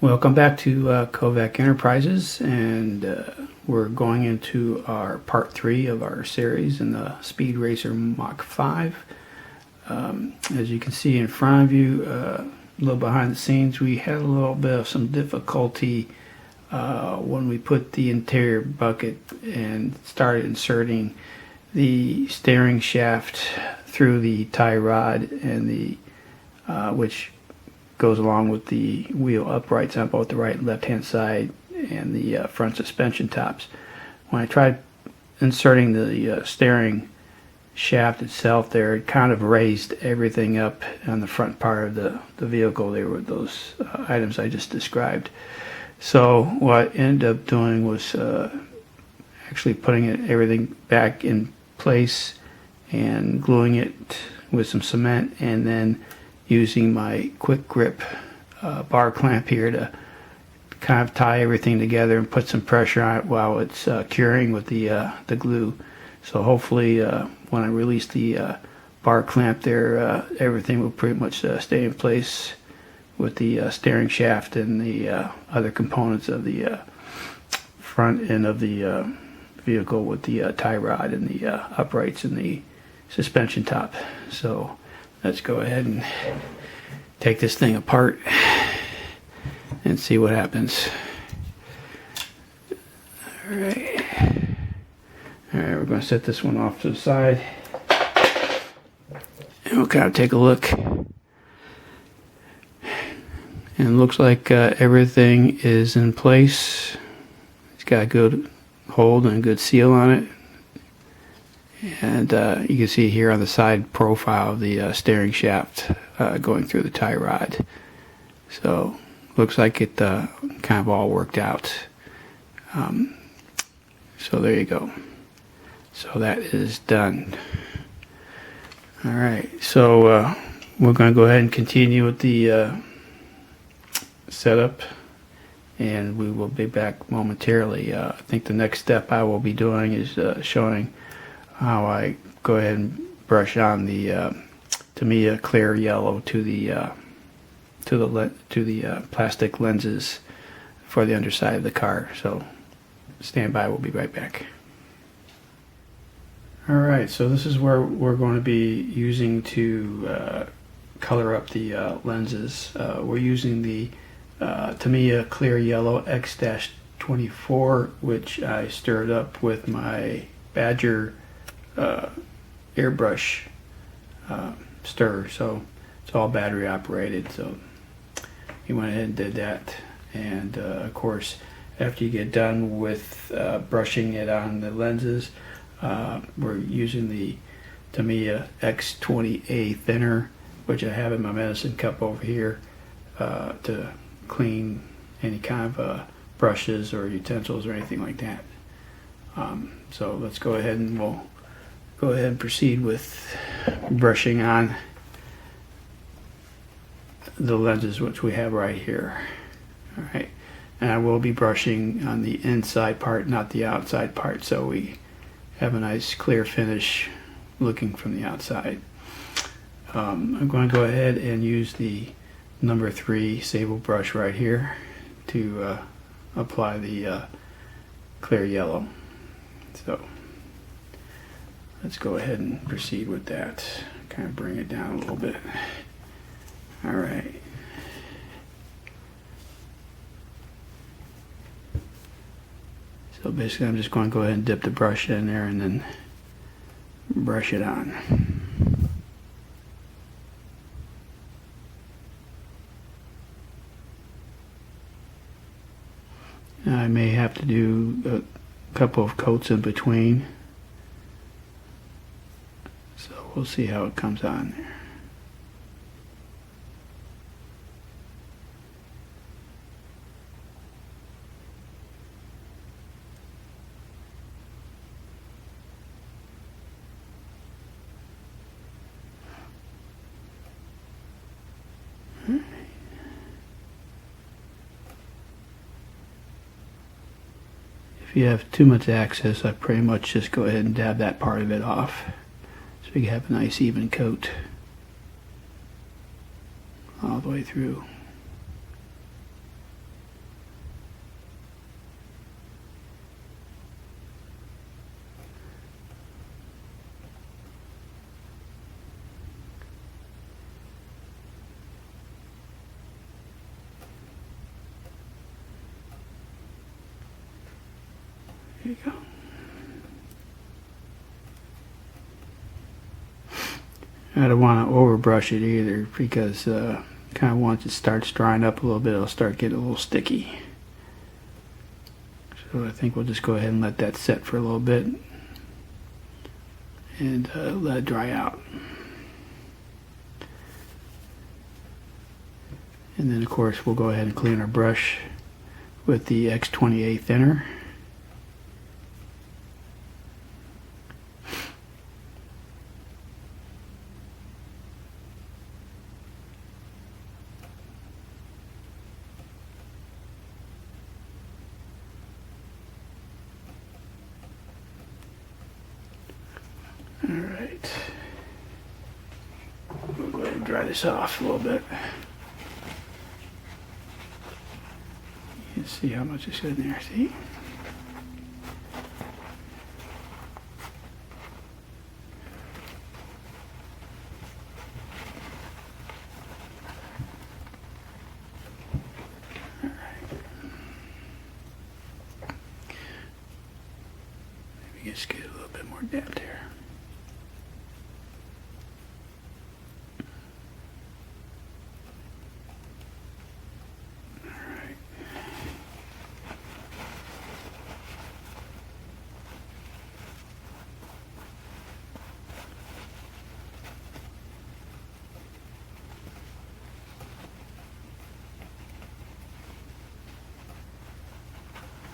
Welcome back to Kovac Enterprises, and we're going into our part 3 of our series in the Speedracer Mach 5. As you can see in front of you, a little behind the scenes, we had a little bit of some difficulty when we put the interior bucket and started inserting the steering shaft through the tie rod and the which goes along with the wheel uprights on both the right and left hand side and the front suspension tops. When I tried inserting the steering shaft itself there, it kind of raised everything up on the front part of the vehicle. They were those items I just described. So what I ended up doing was actually putting everything back in place and gluing it with some cement, and then using my quick grip bar clamp here to kind of tie everything together and put some pressure on it while it's curing with the glue. So hopefully when I release the bar clamp there, everything will pretty much stay in place with the steering shaft and the other components of the front end of the vehicle with the tie rod and the uprights and the suspension top. So let's go ahead and take this thing apart and see what happens. Alright, we're going to set this one off to the side and we'll kind of take a look. And it looks like everything is in place. It's got a good hold and a good seal on it. And you can see here on the side profile of the steering shaft going through the tie rod. So looks like it kind of all worked out. So there you go. So that is done. Alright, so we're going to go ahead and continue with the setup, and we will be back momentarily. I think the next step I will be doing is showing how I go ahead and brush on the Tamiya clear yellow to the plastic lenses for the underside of the car. So stand by, we'll be right back. Alright, so this is where we're going to be using to color up the lenses. We're using the Tamiya clear yellow X-24, which I stirred up with my Badger airbrush stir. So it's all battery operated, so he went ahead and did that. And of course, after you get done with brushing it on the lenses, we're using the Tamiya X20A thinner, which I have in my medicine cup over here, to clean any kind of brushes or utensils or anything like that. So let's go ahead and we'll go ahead and proceed with brushing on the lenses, which we have right here. Alright, and I will be brushing on the inside part, not the outside part, so we have a nice clear finish looking from the outside. I'm going to go ahead and use the number 3 sable brush right here to apply the clear yellow. So let's go ahead and proceed with that. Kind of bring it down a little bit. Alright. So basically I'm just going to go ahead and dip the brush in there and then brush it on. I may have to do a couple of coats in between. So we'll see how it comes on there. If you have too much access, I pretty much just go ahead and dab that part of it off so you have a nice even coat all the way through. There you go. I don't want to overbrush it either, because kind of once it starts drying up a little bit, it'll start getting a little sticky. So I think we'll just go ahead and let that set for a little bit and let it dry out. And then of course we'll go ahead and clean our brush with the X28 thinner. Alright, we'll go ahead and dry this off a little bit. You can see how much is in there, see? Alright. Maybe just get a little bit more depth here.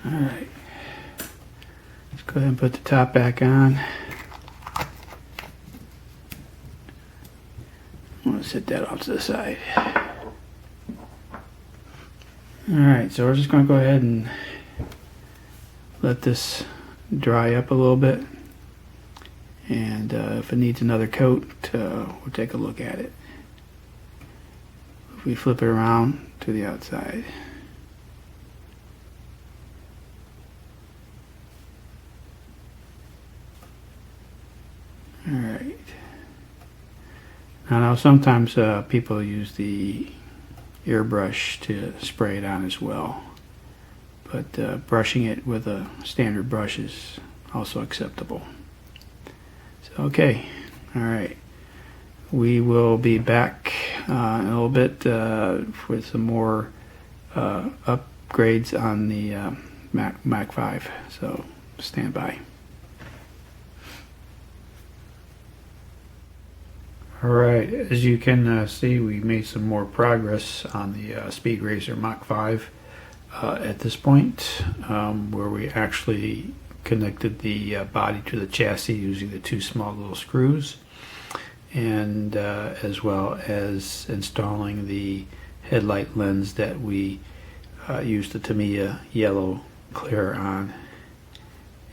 Alright, let's go ahead and put the top back on. I'm going to set that off to the side. Alright, so we're just going to go ahead and let this dry up a little bit. And if it needs another coat, we'll take a look at it. If we flip it around to the outside. Alright. Now sometimes people use the airbrush to spray it on as well. But brushing it with a standard brush is also acceptable. So, okay. Alright. We will be back in a little bit with some more upgrades on the Mach 5. So stand by. Alright, as you can see, we made some more progress on the Speedracer Mach 5 at this point, where we actually connected the body to the chassis using the two small little screws, and as well as installing the headlight lens that we used the Tamiya yellow clear on,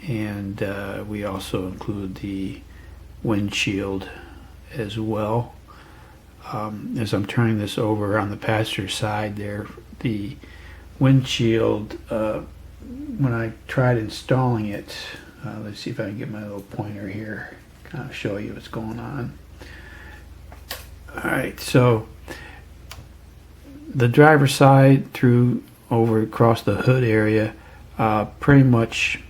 and we also include the windshield as well. As I'm turning this over on the passenger side there, the windshield, when I tried installing it, let's see if I can get my little pointer here, kind of show you what's going on. Alright, so the driver's side through over across the hood area, pretty much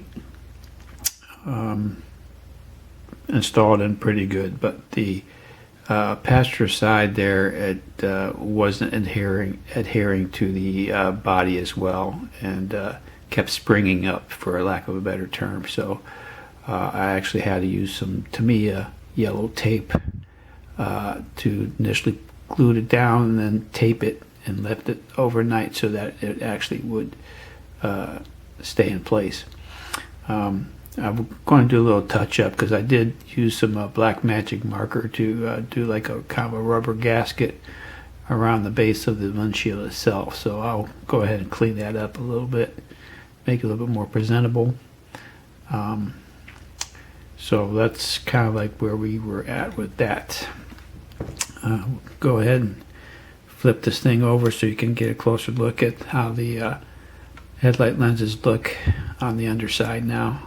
installed in pretty good, but the passenger side there, it wasn't adhering to the body as well, and kept springing up, for lack of a better term. So I actually had to use some Tamiya yellow tape to initially glue it down and then tape it and left it overnight so that it actually would stay in place. I'm going to do a little touch up because I did use some black magic marker to do like a kind of a rubber gasket around the base of the windshield itself. So I'll go ahead and clean that up a little bit, make it a little bit more presentable. So that's kind of like where we were at with that. Go ahead and flip this thing over so you can get a closer look at how the headlight lenses look on the underside now.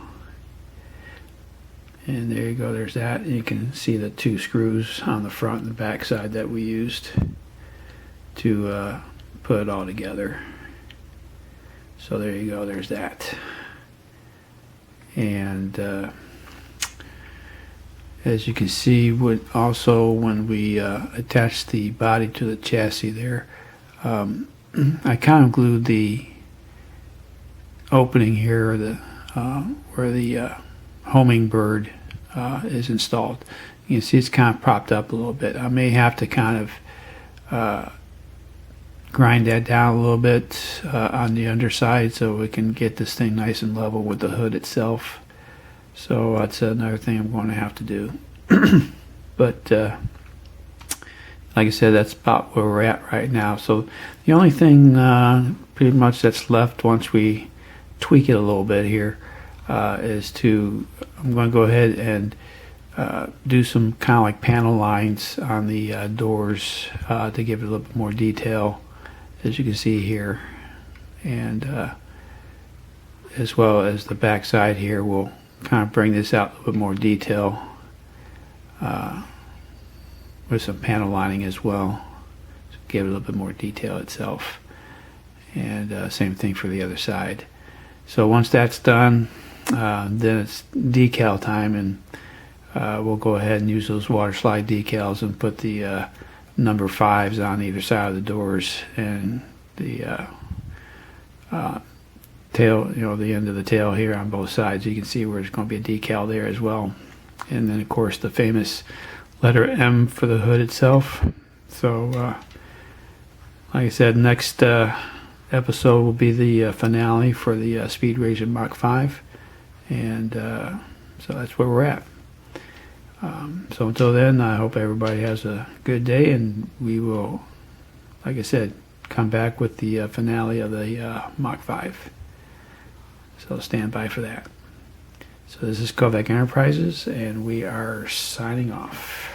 And there you go, there's that. And you can see the two screws on the front and the back side that we used to put it all together. So there you go, there's that. And as you can see, also when we attach the body to the chassis there, I kind of glued the opening here, where the homing bird is installed. You can see it's kind of propped up a little bit. I may have to kind of grind that down a little bit on the underside so we can get this thing nice and level with the hood itself. So that's another thing I'm going to have to do. But like I said, that's about where we're at right now. So the only thing pretty much that's left once we tweak it a little bit here is I'm going to go ahead and do some kind of like panel lines on the doors to give it a little bit more detail, as you can see here, and as well as the back side here, we'll kind of bring this out a little bit more detail with some panel lining as well, to give it a little bit more detail itself. And same thing for the other side. So once that's done, then it's decal time, and we'll go ahead and use those water slide decals and put the number 5s on either side of the doors, and the tail, the end of the tail here on both sides. You can see where there's going to be a decal there as well. And then of course the famous letter M for the hood itself. So like I said, next episode will be the finale for the Speedracer Mach 5, and so that's where we're at. So until then, I hope everybody has a good day, and we will, like I said, come back with the finale of the Mach 5. So stand by for that. So this is Kovac Enterprises, and we are signing off.